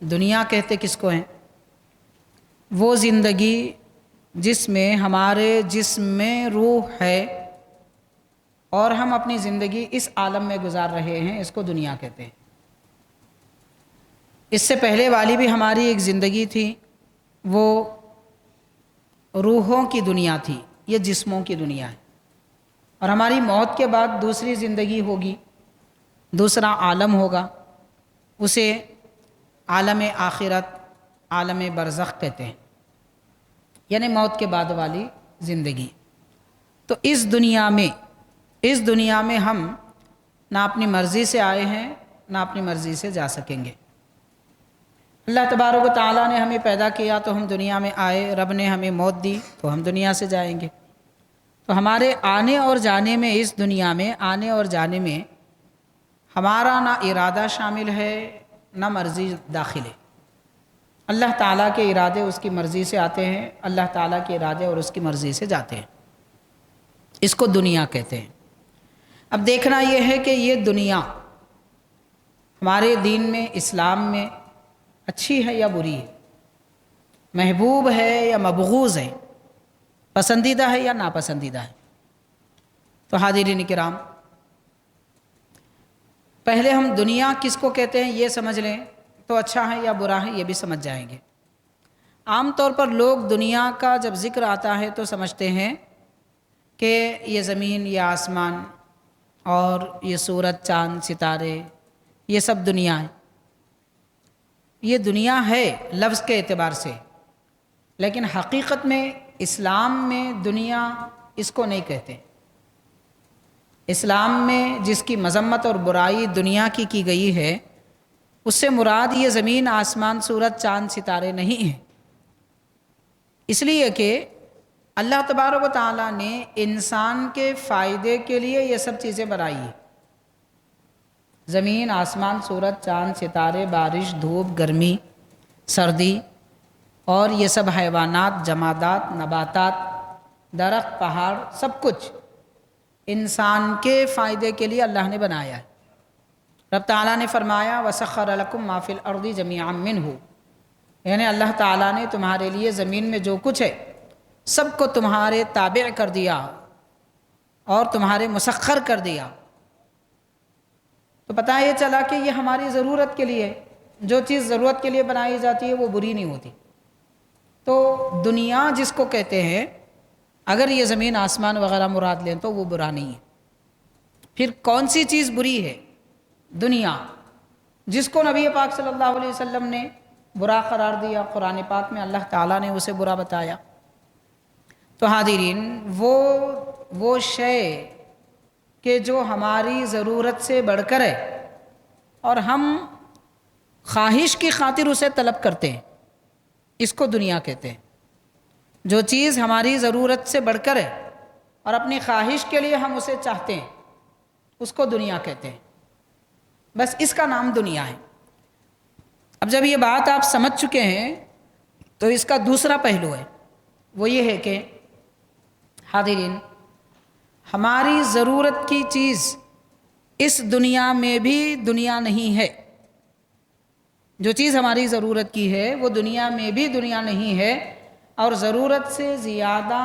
دنیا کہتے کس کو ہیں؟ وہ زندگی جس میں ہمارے جسم میں روح ہے اور ہم اپنی زندگی اس عالم میں گزار رہے ہیں، اس کو دنیا کہتے ہیں۔ اس سے پہلے والی بھی ہماری ایک زندگی تھی، وہ روحوں کی دنیا تھی، یہ جسموں کی دنیا ہے۔ اور ہماری موت کے بعد دوسری زندگی ہوگی، دوسرا عالم ہوگا، اسے عالم آخرت، عالم برزخ کہتے ہیں، یعنی موت کے بعد والی زندگی۔ تو اس دنیا میں ہم نہ اپنی مرضی سے آئے ہیں نہ اپنی مرضی سے جا سکیں گے۔ اللہ تبارک و تعالیٰ نے ہمیں پیدا کیا تو ہم دنیا میں آئے، رب نے ہمیں موت دی تو ہم دنیا سے جائیں گے۔ تو ہمارے آنے اور جانے میں، اس دنیا میں آنے اور جانے میں ہمارا نہ ارادہ شامل ہے نہ مرضی داخل ہے۔ اللہ تعالیٰ کے ارادے اس کی مرضی سے آتے ہیں، اللہ تعالیٰ کے ارادے اور اس کی مرضی سے جاتے ہیں، اس کو دنیا کہتے ہیں۔ اب دیکھنا یہ ہے کہ یہ دنیا ہمارے دین میں، اسلام میں اچھی ہے یا بری ہے، محبوب ہے یا مبغوض ہے، پسندیدہ ہے یا ناپسندیدہ ہے۔ تو حاضرین کرام، پہلے ہم دنیا کس کو کہتے ہیں یہ سمجھ لیں تو اچھا ہے یا برا ہے یہ بھی سمجھ جائیں گے۔ عام طور پر لوگ دنیا کا جب ذکر آتا ہے تو سمجھتے ہیں کہ یہ زمین، یہ آسمان اور یہ سورج، چاند، ستارے، یہ سب دنیا ہے۔ یہ دنیا ہے لفظ کے اعتبار سے، لیکن حقیقت میں اسلام میں دنیا اس کو نہیں کہتے۔ اسلام میں جس کی مذمت اور برائی دنیا کی گئی ہے، اس سے مراد یہ زمین، آسمان، سورج، چاند، ستارے نہیں ہیں۔ اس لیے کہ اللہ تبارک و تعالیٰ نے انسان کے فائدے کے لیے یہ سب چیزیں بنائی ہیں۔ زمین، آسمان، سورج، چاند، ستارے، بارش، دھوپ، گرمی، سردی اور یہ سب حیوانات، جمادات، نباتات، درخت، پہاڑ، سب کچھ انسان کے فائدے کے لیے اللہ نے بنایا ہے۔ رب تعالیٰ نے فرمایا وَسَخَّرَ لَكُم مَّا فِي الْأَرْضِ جَمِيعًا مِّنْهُ، یعنی اللہ تعالیٰ نے تمہارے لیے زمین میں جو کچھ ہے سب کو تمہارے تابع کر دیا اور تمہارے مسخر کر دیا۔ تو پتہ یہ چلا کہ یہ ہماری ضرورت کے لیے، جو چیز ضرورت کے لیے بنائی جاتی ہے وہ بری نہیں ہوتی۔ تو دنیا جس کو کہتے ہیں، اگر یہ زمین، آسمان وغیرہ مراد لیں تو وہ برا نہیں ہے۔ پھر کون سی چیز بری ہے؟ دنیا، جس کو نبی پاک صلی اللہ علیہ وسلم نے برا قرار دیا، قرآن پاک میں اللہ تعالیٰ نے اسے برا بتایا۔ تو حاضرین، وہ شے کہ جو ہماری ضرورت سے بڑھ کر ہے اور ہم خواہش کی خاطر اسے طلب کرتے ہیں، اس کو دنیا کہتے ہیں۔ جو چیز ہماری ضرورت سے بڑھ کر ہے اور اپنی خواہش کے لیے ہم اسے چاہتے ہیں، اس کو دنیا کہتے ہیں۔ بس اس کا نام دنیا ہے۔ اب جب یہ بات آپ سمجھ چکے ہیں تو اس کا دوسرا پہلو ہے، وہ یہ ہے کہ حاضرین، ہماری ضرورت کی چیز اس دنیا میں بھی دنیا نہیں ہے۔ جو چیز ہماری ضرورت کی ہے وہ دنیا میں بھی دنیا نہیں ہے، اور ضرورت سے زیادہ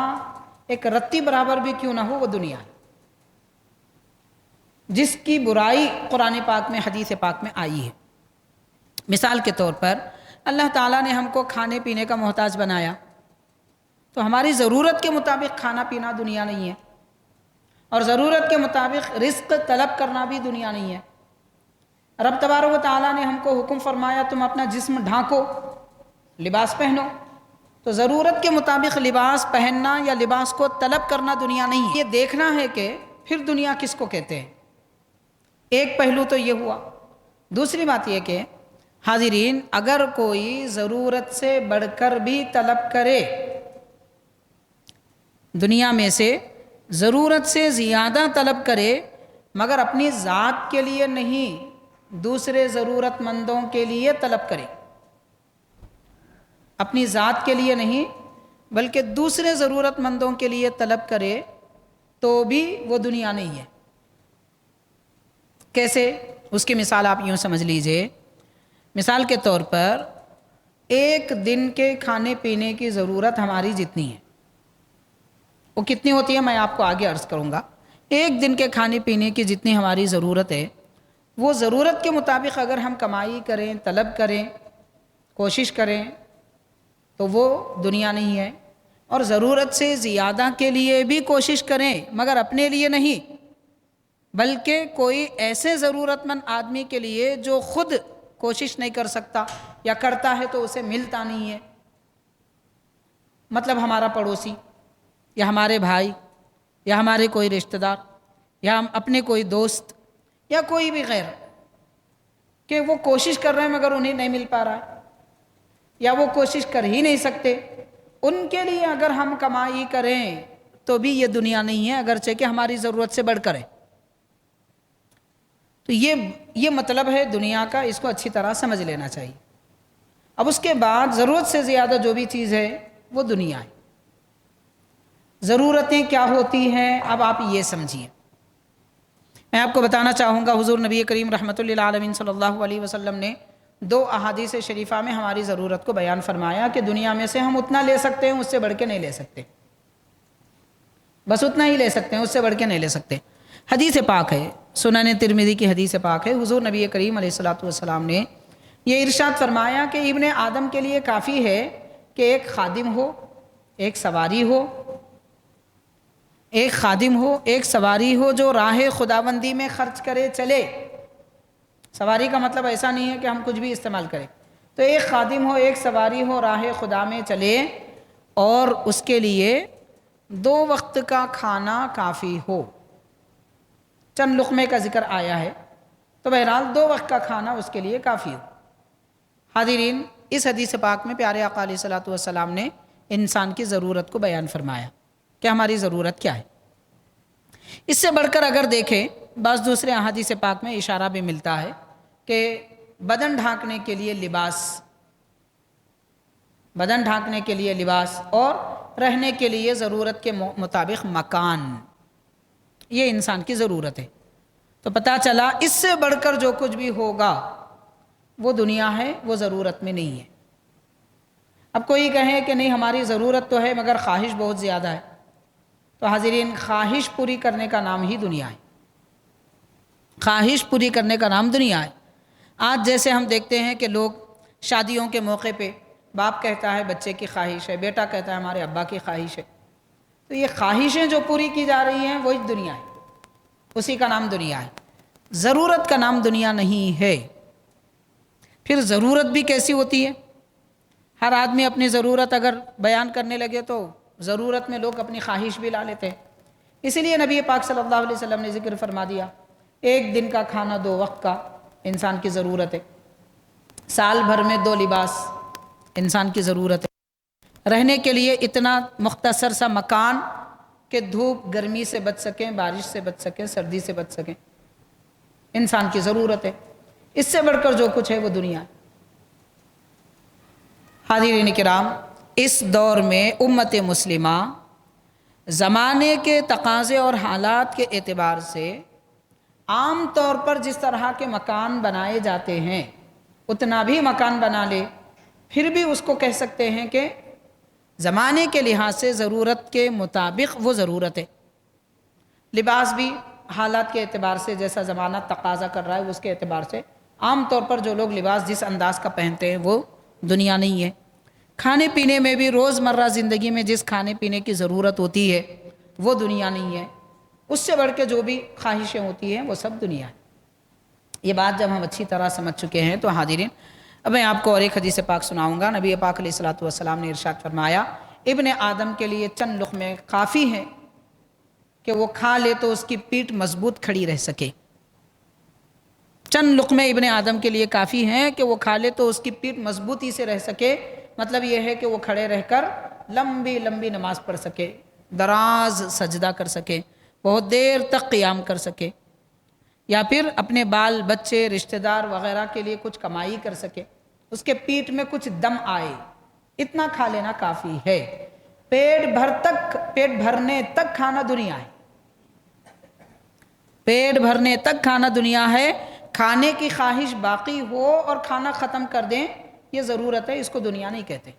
ایک رتی برابر بھی کیوں نہ ہو وہ دنیا ہے، جس کی برائی قرآن پاک میں، حدیث پاک میں آئی ہے۔ مثال کے طور پر اللہ تعالیٰ نے ہم کو کھانے پینے کا محتاج بنایا، تو ہماری ضرورت کے مطابق کھانا پینا دنیا نہیں ہے، اور ضرورت کے مطابق رزق طلب کرنا بھی دنیا نہیں ہے۔ رب تبارک و تعالیٰ نے ہم کو حکم فرمایا تم اپنا جسم ڈھانکو، لباس پہنو، تو ضرورت کے مطابق لباس پہننا یا لباس کو طلب کرنا دنیا نہیں ہے۔ یہ دیکھنا ہے کہ پھر دنیا کس کو کہتے ہیں۔ ایک پہلو تو یہ ہوا۔ دوسری بات یہ کہ حاضرین، اگر کوئی ضرورت سے بڑھ کر بھی طلب کرے، دنیا میں سے ضرورت سے زیادہ طلب کرے، مگر اپنی ذات کے لیے نہیں، دوسرے ضرورت مندوں کے لیے طلب کرے، اپنی ذات کے لیے نہیں بلکہ دوسرے ضرورت مندوں کے لیے طلب کرے، تو بھی وہ دنیا نہیں ہے۔ کیسے؟ اس کی مثال آپ یوں سمجھ لیجئے مثال کے طور پر ایک دن کے کھانے پینے کی ضرورت ہماری جتنی ہے وہ کتنی ہوتی ہے میں آپ کو آگے عرض کروں گا. ایک دن کے کھانے پینے کی جتنی ہماری ضرورت ہے وہ ضرورت کے مطابق اگر ہم کمائی کریں، طلب کریں، کوشش کریں تو وہ دنیا نہیں ہے. اور ضرورت سے زیادہ کے لیے بھی کوشش کریں مگر اپنے لیے نہیں بلکہ کوئی ایسے ضرورت مند آدمی کے لیے جو خود کوشش نہیں کر سکتا یا کرتا ہے تو اسے ملتا نہیں ہے. مطلب ہمارا پڑوسی یا ہمارے بھائی یا ہمارے کوئی رشتہ دار یا ہم اپنے کوئی دوست یا کوئی بھی غیر کہ وہ کوشش کر رہے ہیں مگر انہیں نہیں مل پا رہا ہے یا وہ کوشش کر ہی نہیں سکتے، ان کے لیے اگر ہم کمائی کریں تو بھی یہ دنیا نہیں ہے اگرچہ کہ ہماری ضرورت سے بڑھ کر ہے. تو یہ مطلب ہے دنیا کا، اس کو اچھی طرح سمجھ لینا چاہیے. اب اس کے بعد ضرورت سے زیادہ جو بھی چیز ہے وہ دنیا ہے. ضرورتیں کیا ہوتی ہیں اب آپ یہ سمجھیے. میں آپ کو بتانا چاہوں گا حضور نبی کریم رحمۃ اللہ علیہ صلی اللہ علیہ وسلم نے 2 احادیث شریفہ میں ہماری ضرورت کو بیان فرمایا کہ دنیا میں سے ہم اتنا لے سکتے ہیں، اس سے بڑھ کے نہیں لے سکتے، بس اتنا ہی لے سکتے ہیں، اس سے بڑھ کے نہیں لے سکتے. حدیث پاک ہے، سنن ترمذی کی حدیث پاک ہے. حضور نبی کریم علیہ الصلوۃ والسلام نے یہ ارشاد فرمایا کہ ابن آدم کے لیے کافی ہے کہ ایک خادم ہو، ایک سواری ہو، ایک سواری ہو جو راہ خداوندی میں خرچ کرے چلے. سواری کا مطلب ایسا نہیں ہے کہ ہم کچھ بھی استعمال کریں. تو ایک خادم ہو، ایک سواری ہو، راہ خدا میں چلے اور اس کے لیے 2 وقت کا کھانا کافی ہو. چند لقمے کا ذکر آیا ہے تو بہرحال 2 وقت کا کھانا اس کے لیے کافی ہو. حاضرین، اس حدیث پاک میں پیارے آقا علیہ الصلوۃ والسلام نے انسان کی ضرورت کو بیان فرمایا کہ ہماری ضرورت کیا ہے. اس سے بڑھ کر اگر دیکھیں بعض دوسرے احادیث پاک میں اشارہ بھی ملتا ہے کہ بدن ڈھانکنے کے لیے لباس اور رہنے کے لیے ضرورت کے مطابق مکان، یہ انسان کی ضرورت ہے. تو پتہ چلا اس سے بڑھ کر جو کچھ بھی ہوگا وہ دنیا ہے، وہ ضرورت میں نہیں ہے. اب کوئی کہے کہ نہیں ہماری ضرورت تو ہے مگر خواہش بہت زیادہ ہے، تو حاضرین خواہش پوری کرنے کا نام ہی دنیا ہے. خواہش پوری کرنے کا نام دنیا ہے. آج جیسے ہم دیکھتے ہیں کہ لوگ شادیوں کے موقع پہ باپ کہتا ہے بچے کی خواہش ہے، بیٹا کہتا ہے ہمارے ابا کی خواہش ہے. تو یہ خواہشیں جو پوری کی جا رہی ہیں وہی دنیا ہے، اسی کا نام دنیا ہے. ضرورت کا نام دنیا نہیں ہے. پھر ضرورت بھی کیسی ہوتی ہے؟ ہر آدمی اپنی ضرورت اگر بیان کرنے لگے تو ضرورت میں لوگ اپنی خواہش بھی لا لیتے ہیں. اسی لیے نبی پاک صلی اللہ علیہ وسلم نے ذکر فرما دیا ایک دن کا کھانا 2 وقت کا انسان کی ضرورت ہے. سال بھر میں 2 لباس انسان کی ضرورت ہے. رہنے کے لیے اتنا مختصر سا مکان کہ دھوپ گرمی سے بچ سکیں، بارش سے بچ سکیں، سردی سے بچ سکیں، انسان کی ضرورت ہے. اس سے بڑھ کر جو کچھ ہے وہ دنیا ہے. حاضرین کرام، اس دور میں امت مسلمہ زمانے کے تقاضے اور حالات کے اعتبار سے عام طور پر جس طرح کے مکان بنائے جاتے ہیں اتنا بھی مکان بنا لے پھر بھی اس کو کہہ سکتے ہیں کہ زمانے کے لحاظ سے ضرورت کے مطابق وہ ضرورت ہے. لباس بھی حالات کے اعتبار سے جیسا زمانہ تقاضا کر رہا ہے اس کے اعتبار سے عام طور پر جو لوگ لباس جس انداز کا پہنتے ہیں وہ دنیا نہیں ہے. کھانے پینے میں بھی روزمرہ زندگی میں جس کھانے پینے کی ضرورت ہوتی ہے وہ دنیا نہیں ہے. اس سے بڑھ کے جو بھی خواہشیں ہوتی ہیں وہ سب دنیا ہے. یہ بات جب ہم اچھی طرح سمجھ چکے ہیں تو حاضرین اب میں آپ کو اور ایک حدیث پاک سناؤں گا. نبی پاک علیہ الصلوۃ والسلام نے ارشاد فرمایا ابن آدم کے لیے چند لقمے کافی ہیں کہ وہ کھا لے تو اس کی پیٹھ مضبوط کھڑی رہ سکے. چند لقمے ابن آدم کے لیے کافی ہیں کہ وہ کھا لے تو اس کی پیٹھ مضبوطی سے رہ سکے. مطلب یہ ہے کہ وہ کھڑے رہ کر لمبی لمبی نماز پڑھ سکے، دراز سجدہ کر سکے، بہت دیر تک قیام کر سکے، یا پھر اپنے بال بچے رشتہ دار وغیرہ کے لیے کچھ کمائی کر سکے، اس کے پیٹ میں کچھ دم آئے، اتنا کھا لینا کافی ہے. پیٹ بھرنے تک کھانا دنیا ہے. پیٹ بھرنے تک کھانا دنیا ہے. کھانے کی خواہش باقی ہو اور کھانا ختم کر دیں، یہ ضرورت ہے، اس کو دنیا نہیں کہتے۔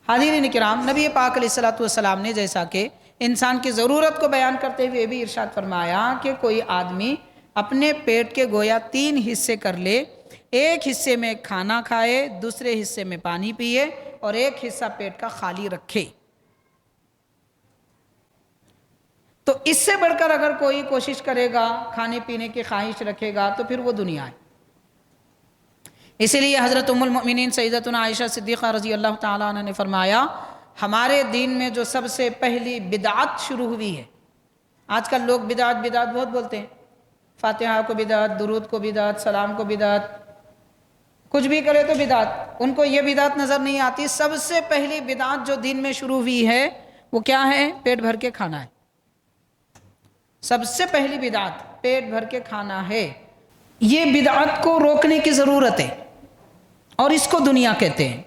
حاضرین کرام، نبی پاک علیہ السلام نے جیسا کہ انسان کی ضرورت کو بیان کرتے ہوئے بھی ارشاد فرمایا کہ کوئی آدمی اپنے پیٹ کے گویا 3 حصے کر لے، ایک حصے میں کھانا کھائے، دوسرے حصے میں پانی پیے اور ایک حصہ پیٹ کا خالی رکھے، تو اس سے بڑھ کر اگر کوئی کوشش کرے گا، کھانے پینے کی خواہش رکھے گا، تو پھر وہ دنیا ہے۔ اسی لیے حضرت ام المؤمنین سیدتنا عائشہ صدیقہ رضی اللہ تعالیٰ عنہ نے فرمایا، ہمارے دین میں جو سب سے پہلی بدعت شروع ہوئی ہے، آج کل لوگ بدعت بدعت بہت بولتے ہیں، فاتحہ کو بدعت، درود کو بدعت، سلام کو بدعت، کچھ بھی کرے تو بدعت، ان کو یہ بدعت نظر نہیں آتی۔ سب سے پہلی بدعت جو دین میں شروع ہوئی ہے وہ کیا ہے؟ پیٹ بھر کے کھانا ہے۔ سب سے پہلی بدعت پیٹ بھر کے کھانا ہے۔ یہ بدعت کو روکنے کی ضرورت ہے، اور اس کو دنیا کہتے ہیں۔